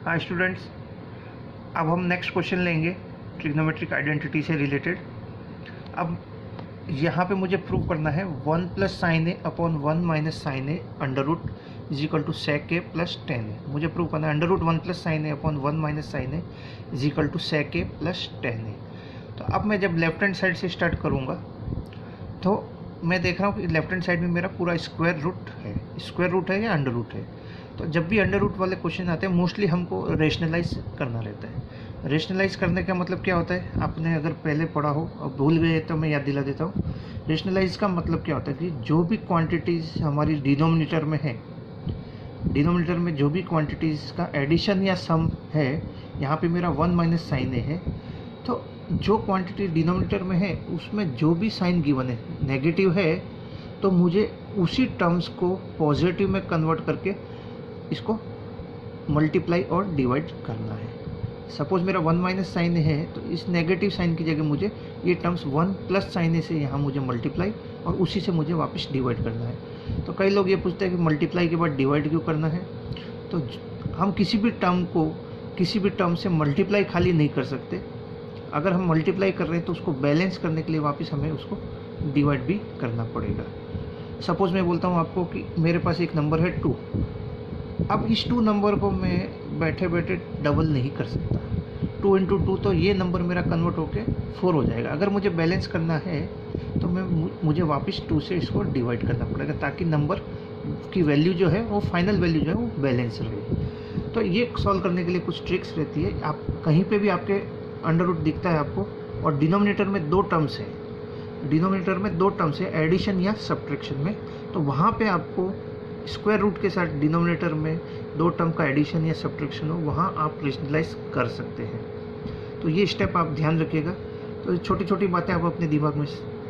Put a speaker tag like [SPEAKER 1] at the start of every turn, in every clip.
[SPEAKER 1] हाँ स्टूडेंट्स, अब हम नेक्स्ट क्वेश्चन लेंगे ट्रिग्नोमेट्रिक आइडेंटिटी से रिलेटेड। अब यहाँ पे मुझे प्रूव करना है 1 plus sine A upon 1 minus sine A under root is equal to sec A plus tan A. मुझे प्रूव करना है under root 1 plus sine A upon 1 minus sine A is equal to sec A plus tan A. तो अब मैं जब left hand side से start करूँगा तो मैं देख रहा हूँ कि लेफ्ट हैंड साइड में मेरा पूरा स्क्वायर रूट है या अंडर रूट है। तो जब भी अंडर रूट वाले क्वेश्चन आते हैं मोस्टली हमको रेशनलाइज करना रहता है। रेशनलाइज करने का मतलब क्या होता है, आपने अगर पहले पढ़ा हो और भूल गए तो मैं याद दिला देता हूँ। रेशनलाइज का मतलब क्या होता है कि जो भी क्वांटिटीज़ हमारी डिनोमिनेटर में है, डिनोमिनेटर में जो भी क्वांटिटीज़ का एडिशन या सम है, यहाँ पे मेरा 1 माइनस साइन ए है, तो जो क्वांटिटी डिनोमिनेटर में है उसमें जो भी साइन गिवन है नेगेटिव है, तो मुझे उसी टर्म्स को पॉजिटिव में कन्वर्ट करके इसको मल्टीप्लाई और डिवाइड करना है। सपोज मेरा 1 माइनस साइन है तो इस नेगेटिव साइन की जगह मुझे ये टर्म्स 1 प्लस साइन से यहाँ मुझे मल्टीप्लाई और उसी से मुझे वापस डिवाइड करना है। तो कई लोग ये पूछते हैं कि मल्टीप्लाई के बाद डिवाइड क्यों करना है। तो हम किसी भी टर्म को किसी भी टर्म से मल्टीप्लाई खाली नहीं कर सकते। अगर हम मल्टीप्लाई कर रहे हैं तो उसको बैलेंस करने के लिए वापस हमें उसको डिवाइड भी करना पड़ेगा। सपोज मैं बोलता हूँ आपको कि मेरे पास एक नंबर है 2। अब इस 2 नंबर को मैं बैठे बैठे डबल नहीं कर सकता। 2 इंटू 2 तो ये नंबर मेरा कन्वर्ट होके 4 हो जाएगा। अगर मुझे बैलेंस करना है तो मुझे वापस 2 से इसको डिवाइड करना पड़ेगा ताकि नंबर की वैल्यू जो है वो फाइनल वैल्यू जो है वो बैलेंस रहे। तो ये सॉल्व करने के लिए कुछ ट्रिक्स रहती है। आप कहीं पे भी आपके अंडर रूट दिखता है आपको और डिनोमिनेटर में 2 टर्म्स है, डिनोमिनेटर में 2 टर्म्स है एडिशन या सब्ट्रैक्शन में, तो वहाँ पे आपको स्क्वायर रूट के साथ डिनोमिनेटर में 2 टर्म का एडिशन या सब्ट्रैक्शन हो, वहाँ आप रेशनलाइज कर सकते हैं। तो ये स्टेप आप ध्यान रखिएगा। तो छोटी छोटी बातें आप अपने दिमाग में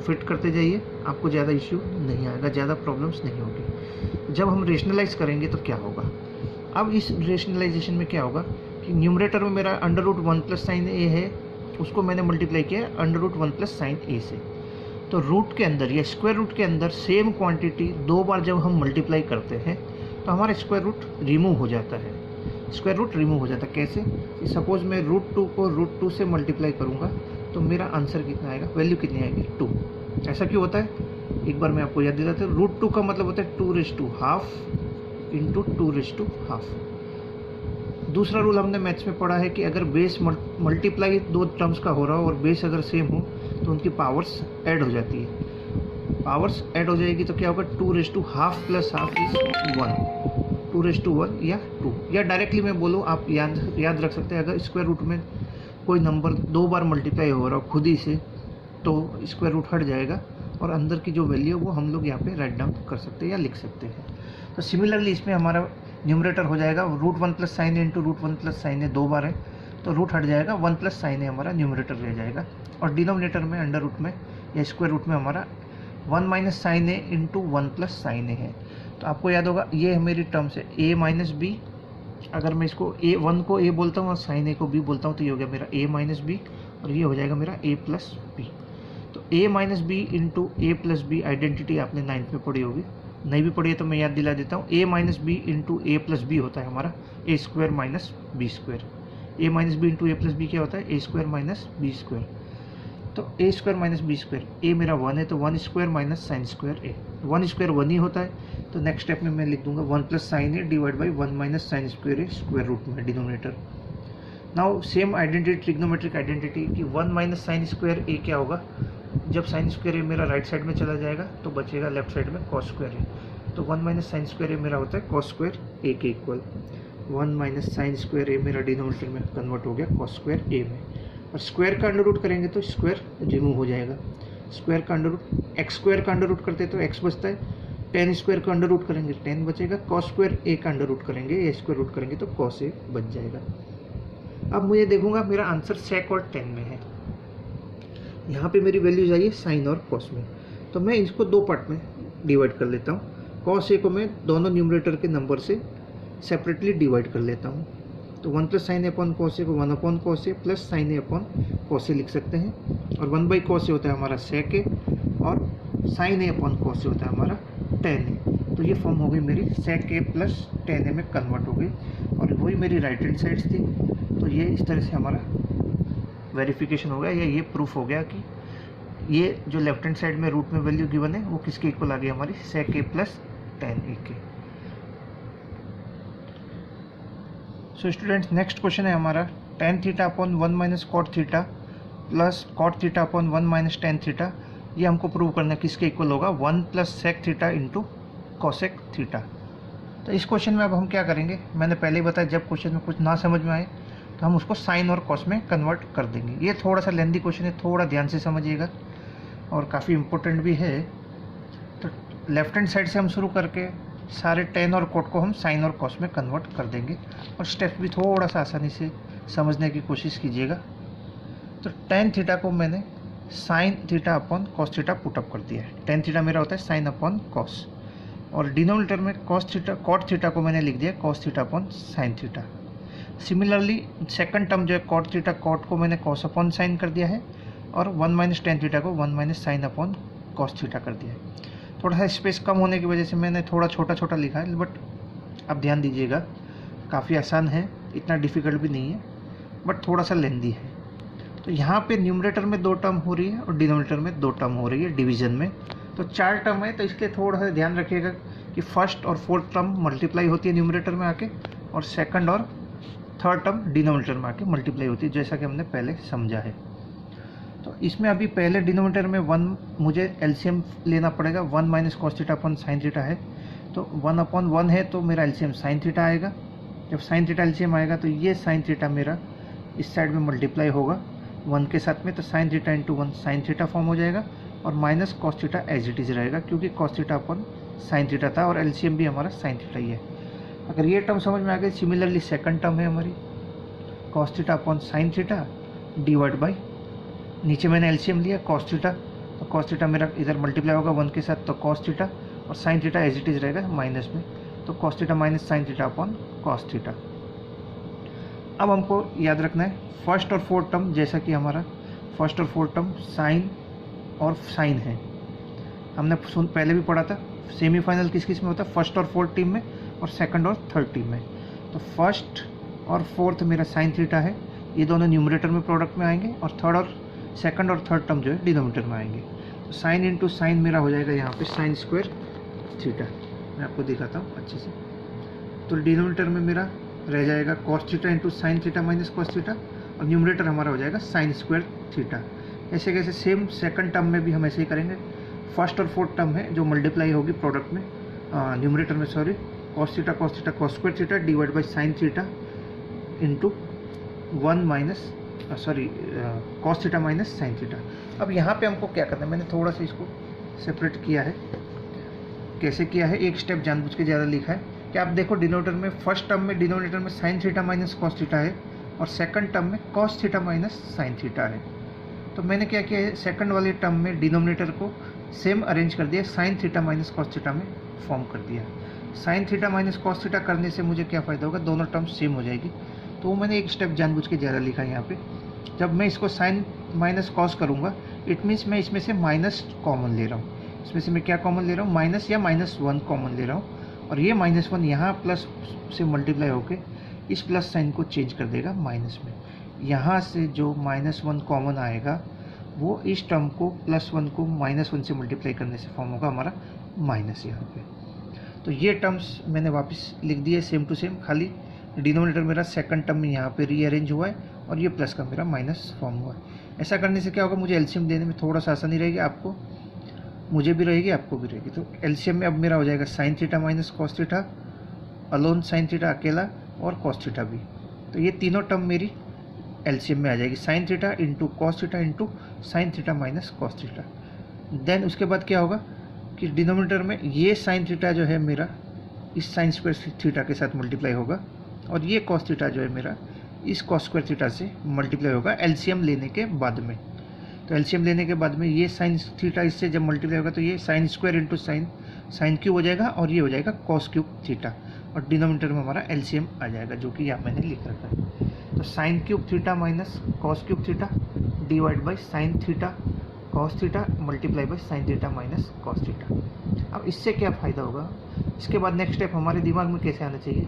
[SPEAKER 1] फिट करते जाइए, आपको ज़्यादा इश्यू नहीं आएगा, ज़्यादा प्रॉब्लम्स नहीं होगी। जब हम रेशनलाइज करेंगे तो क्या होगा, अब इस रेशनलाइजेशन में क्या होगा कि न्यूमरेटर में मेरा अंडर रूट 1 प्लस साइन ए है, उसको मैंने मल्टीप्लाई किया अंडर रूट 1 प्लस साइन ए से। तो रूट के अंदर या स्क्वायर रूट के अंदर सेम क्वांटिटी 2 बार जब हम मल्टीप्लाई करते हैं तो हमारा स्क्वायर रूट रिमूव हो जाता है। स्क्वायर रूट रिमूव हो जाता है कैसे, सपोज मैं रूट 2 को रूट 2 से मल्टीप्लाई करूँगा तो मेरा आंसर कितना आएगा, वैल्यू कितनी आएगी 2। ऐसा क्यों होता है, एक बार मैं आपको याद दिलाता हूँ। रूट 2 का मतलब होता है 2/2 इंटू 2/2। दूसरा रूल हमने मैथ्स में पढ़ा है कि अगर बेस मल्टीप्लाई 2 टर्म्स का हो रहा हो और बेस अगर सेम हो तो उनकी पावर्स ऐड हो जाती है। पावर्स ऐड हो जाएगी तो क्या होगा, 2/2 प्लस हाफ इज 1, 2/1 या 2, या डायरेक्टली मैं बोलूँ आप याद रख सकते हैं। अगर स्क्वायर रूट में कोई नंबर 2 बार मल्टीप्लाई हो रहा हो खुद ही से तो स्क्वायर रूट हट जाएगा और अंदर की जो वैल्यू है वो हम लोग यहाँ पे राइट डाउन कर सकते हैं या लिख सकते हैं। तो सिमिलरली इसमें हमारा न्यूमरेटर हो जाएगा रूट 1 प्लस साइन ए इंटू रूट 1 प्लस साइन ए 2 बार है तो रूट हट जाएगा, 1 प्लस साइन ए हमारा न्यूमरेटर रह जाएगा। और डिनोमिनेटर में अंडर रूट में या स्क्वायर रूट में हमारा 1 माइनस साइन ए इंटू 1 प्लस साइन ए है। तो आपको याद होगा ये है मेरी टर्म्स है ए माइनस बी। अगर मैं इसको A1 को ए बोलता हूँ और साइन ए को बी बोलता हूँ तो ये हो गया मेरा ए माइनस बी और ये हो जाएगा मेरा ए प्लस बी। तो A minus B into A plus B identity आपने 9th में पढ़ी होगी, नहीं भी पढ़ी है तो मैं याद दिला देता हूँ। ए माइनस बी इंटू ए प्लस बी होता है हमारा ए स्क्वायर माइनस बी स्क्वायर। ए माइनस बी इंटू ए प्लस बी क्या होता है, ए स्क्वायर माइनस बी स्क्वायर। तो ए स्क्वायर माइनस बी स्क्वायर, ए मेरा 1 है तो 1 स्क्वायर माइनस साइन स्क्वायर ए। 1 स्क्वायर 1 ही होता है तो नेक्स्ट स्टेप में मैं लिख दूंगा 1 plus sine A divide by 1 minus sine square A square root में denominator. Now same identity trigonometric identity कि 1 माइनस साइन स्क्वायर ए क्या होगा, जब साइन स्क्वायर ए मेरा राइट साइड में चला जाएगा तो बचेगा लेफ्ट साइड में कॉस स्क्वायर ए। तो 1 माइनस साइन स्क्वायर ए मेरा होता है कॉस स्क्वायर ए के इक्वल। 1 माइनस साइन स्क्वायर ए मेरा डिनोमिनेटर में कन्वर्ट हो गया कॉस स्क्वायर ए में। और स्क्वायर का अंडर रूट करेंगे तो स्क्वायर रिमूव हो जाएगा। स्क्वायर का अंडर रूट एक्स स्क्वायर का अंडर रूट करते तो एक्स बचता है, 10 स्क्वायर का अंडर रूट करेंगे 10 बचेगा, कॉस स्क्वायर ए का अंडर रूट करेंगे या स्क्वायर रूट करेंगे तो कॉस ए बच जाएगा। अब मुझे देखूंगा मेरा आंसर सेक और 10 में है। यहाँ पे मेरी वैल्यूज आई है साइन और कॉस में, तो मैं इसको 2 पार्ट में डिवाइड कर लेता हूँ। कॉस ए को मैं दोनों न्यूमरेटर के नंबर से सेपरेटली डिवाइड कर लेता हूँ। तो 1 plus sine A upon cos A को 1 upon cos A plus sine A upon cos A लिख सकते हैं। और 1 बाई कॉस ए होता है हमारा सेक ए और sign A upon cos A होता है हमारा टेन ए। तो ये फॉर्म हो गई मेरी सेक ए प्लस टेन ए में कन्वर्ट हो गई। और वही मेरी राइट हैंड साइड थी। तो ये इस तरह से हमारा वेरिफिकेशन हो गया, या ये प्रूफ हो गया कि ये जो लेफ्ट हैंड साइड में रूट में वैल्यू गिवन है वो किसके इक्वल आ गई हमारी, sec a plus tan a के। सो स्टूडेंट्स नेक्स्ट क्वेश्चन है हमारा tan theta upon 1 minus cot theta plus cot theta upon 1 minus tan theta. ये हमको प्रूव करना है किसके इक्वल होगा, 1 plus sec theta into cosec theta. तो इस क्वेश्चन में अब हम क्या करेंगे, मैंने पहले ही बताया जब क्वेश्चन में कुछ ना समझ में आए तो हम उसको साइन और कॉस में कन्वर्ट कर देंगे। ये थोड़ा सा लेंदी क्वेश्चन है, थोड़ा ध्यान से समझिएगा और काफ़ी इम्पोर्टेंट भी है। तो लेफ्ट हैंड साइड से हम शुरू करके सारे टेन और कोट को हम साइन और कॉस में कन्वर्ट कर देंगे और स्टेप भी थोड़ा सा आसानी से समझने की कोशिश कीजिएगा। तो टेन थीटा को मैंने sign theta upon cos theta put up कर दिया है। टेन थीटा मेरा होता है साइन अपॉन कॉस, और डिनोमिनेटर में कॉस थीटा कॉट थीटा को मैंने लिख दिया cos theta upon sine theta. Similarly second term जो है कॉट थीटा, कॉट को मैंने कॉस अपॉन साइन कर दिया है और 1 माइनस टेन थीटा को 1 minus sine upon cos theta कर दिया है। थोड़ा सा स्पेस कम होने की वजह से मैंने थोड़ा छोटा छोटा लिखा है, बट अब ध्यान दीजिएगा काफ़ी आसान है, इतना डिफ़िकल्ट भी नहीं है, बट थोड़ा सा लेंदी है। तो यहाँ पे न्यूमरेटर में 2 टर्म हो रही है और डिनोमिनेटर में 2 टर्म हो रही है डिवीज़न में। तो 4 टर्म है, तो इसलिए थोड़ा सा ध्यान रखिएगा कि फर्स्ट और फोर्थ टर्म मल्टीप्लाई होती है न्यूमरेटर में आके, और सेकंड और थर्ड टर्म डिनोमिनेटर में आके मल्टीप्लाई होती है, जैसा कि हमने पहले समझा है। तो इसमें अभी पहले डिनोमिनेटर में 1 मुझे एलसीएम लेना पड़ेगा। 1 minus cos theta upon sine theta है, तो 1 अपॉन 1 है, तो मेरा एलसीएम साइन थीटा आएगा। जब साइन थीटा एलसीएम आएगा तो ये साइन थीटा मेरा इस साइड में मल्टीप्लाई होगा 1 के साथ में, तो sine theta into 1 sine theta form हो जाएगा, और minus cos theta as it is रहेगा क्योंकि cos theta upon sine theta था और एलसीएम भी हमारा साइन थीटा ही है। अगर ये टर्म समझ में आ गई, सिमिलरली सेकंड टर्म है हमारी cos theta upon sine theta divide by, नीचे मैंने एलसीएम लिया कॉस थीटा, तो कॉस थीटा मेरा इधर मल्टीप्लाई होगा 1 के साथ, तो कॉस थीटा, और sine theta as it is रहेगा माइनस में, तो cos theta minus sine theta upon cos theta. अब हमको याद रखना है फर्स्ट और फोर्थ टर्म, जैसा कि हमारा फर्स्ट और फोर्थ टर्म साइन और साइन है, हमने पहले भी पढ़ा था। सेमीफाइनल किस किस में होता है, फर्स्ट और फोर्थ टीम में और सेकंड और थर्ड टीम में। तो फर्स्ट और फोर्थ मेरा साइन थीटा है, ये दोनों न्यूमरेटर में प्रोडक्ट में आएंगे, और थर्ड और सेकंड और थर्ड टर्म जो है डिनोमिनेटर में आएंगे। तो साइन इंटू साइन मेरा हो जाएगा यहाँ पे साइन स्क्वायर थीटा। मैं आपको दिखाता हूँ अच्छे से। तो डिनोमिनेटर में मेरा रह जाएगा cos theta into sine theta minus cos theta, और न्यूमरेटर हमारा हो जाएगा साइन स्क्वायर थीटा। ऐसे कैसे सेम सेकंड टर्म में भी हम ऐसे ही करेंगे। फर्स्ट और फोर्थ टर्म है जो मल्टीप्लाई होगी प्रोडक्ट में, न्यूमरेटर में sorry, cos theta cos square theta divide by sine theta into 1 minus cos theta minus sine theta. अब यहाँ पे हमको क्या करना है, मैंने थोड़ा सा इसको सेपरेट किया है। कैसे किया है, एक स्टेप जानबूझ के ज़्यादा लिखा है कि आप देखो डिनोमिनेटर में फर्स्ट टर्म में डिनोमिनेटर में sign theta minus cos theta है, और सेकंड टर्म में cos theta minus sine theta है। तो मैंने क्या किया है, सेकंड वाले टर्म में डिनोमिनेटर को सेम अरेंज कर दिया, sign theta minus cos theta में फॉर्म कर दिया। Sign theta minus cos theta करने से मुझे क्या फ़ायदा होगा, दोनों टर्म सेम हो जाएगी। तो मैंने एक स्टेप जानबूझ के ज़्यादा लिखा है यहाँ पे। जब मैं इसको साइन माइनस कॉस करूँगा, इट मीन्स मैं इसमें से माइनस कॉमन ले रहा हूँ। इसमें से मैं क्या कॉमन ले रहा हूँ, माइनस या -1 कॉमन ले रहा हूँ, और ये -1 यहाँ प्लस से मल्टीप्लाई होके इस प्लस साइन को चेंज कर देगा माइनस में। यहाँ से जो -1 कॉमन आएगा वो इस टर्म को +1 को -1 से मल्टीप्लाई करने से फॉर्म होगा हमारा माइनस यहाँ पे। तो ये टर्म्स मैंने वापस लिख दिए सेम टू सेम, खाली डिनोमिनेटर मेरा सेकंड टर्म में यहाँ पे रीअरेंज हुआ है और ये प्लस का मेरा माइनस फॉर्म हुआ है। ऐसा करने से क्या होगा, मुझे एलसीएम देने में थोड़ा सा आसानी रहेगी, आपको मुझे भी रहेगी आपको भी रहेगी। तो एलसीएम में अब मेरा हो जाएगा sign theta minus cos theta, alone sine theta अकेला, और कॉस थीटा भी। तो ये तीनों टर्म मेरी एलसीएम में आ जाएगी, sine theta into cos theta into sine theta minus cos theta. Then उसके बाद क्या होगा कि डिनोमिनेटर में ये साइन थीटा जो है मेरा इस साइन स्क्वायर थीटा के साथ मल्टीप्लाई होगा, और ये कॉस थीटा जो है मेरा इस कॉस स्क्वायर थीटा से मल्टीप्लाई होगा एलसीएम लेने के बाद में। तो एलसीएम लेने के बाद में ये साइन थीटा इससे जब मल्टीप्लाई होगा तो ये sine square into sine cube हो जाएगा, और ये हो जाएगा कॉस क्यूब थीटा, और डिनोमिनेटर में हमारा एलसीएम आ जाएगा, जो कि यहाँ मैंने लिख रखा है। तो sine cube theta minus cos cube theta divide by sine theta cos theta multiply by sine theta minus cos theta. अब इससे क्या फ़ायदा होगा, इसके बाद नेक्स्ट स्टेप हमारे दिमाग में कैसे आना चाहिए,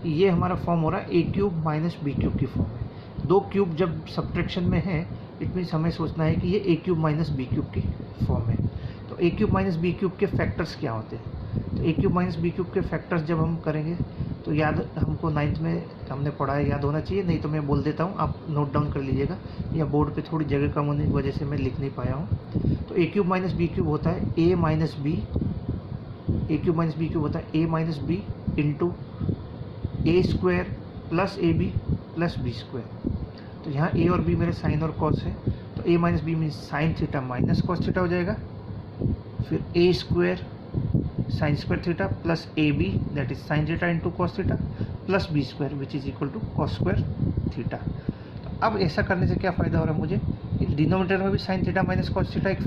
[SPEAKER 1] ये हमारा फॉर्म हो रहा है ए क्यूब माइनस बी क्यूब की फॉर्म है। दो क्यूब जब सब्ट्रैक्शन में है इट मीन्स हमें सोचना है कि ये ए क्यूब माइनस बी क्यूब की फॉर्म है। तो A cube minus B cube के फैक्टर्स क्या होते हैं? तो A cube minus B cube के फैक्टर्स जब हम करेंगे तो याद हमको 9th में हमने पढ़ा है, याद होना चाहिए, नहीं तो मैं बोल देता हूँ, आप नोट डाउन कर लीजिएगा, या बोर्ड पे थोड़ी जगह कम होने की वजह से मैं लिख नहीं पाया हूँ। तो A cube minus B cube होता है A minus B, A cube minus B cube होता है A minus B into A square plus A B plus B square. तो यहाँ ए और बी मेरे साइन और कॉस है, तो A minus B means sine theta minus cos theta हो जाएगा, फिर A square sine square theta plus A B that is sine theta into cos theta plus B square which is equal to cos square theta. तो अब ऐसा करने से क्या फ़ायदा हो रहा है मुझे, डिनोमिनेटर में भी sign theta minus cos theta एक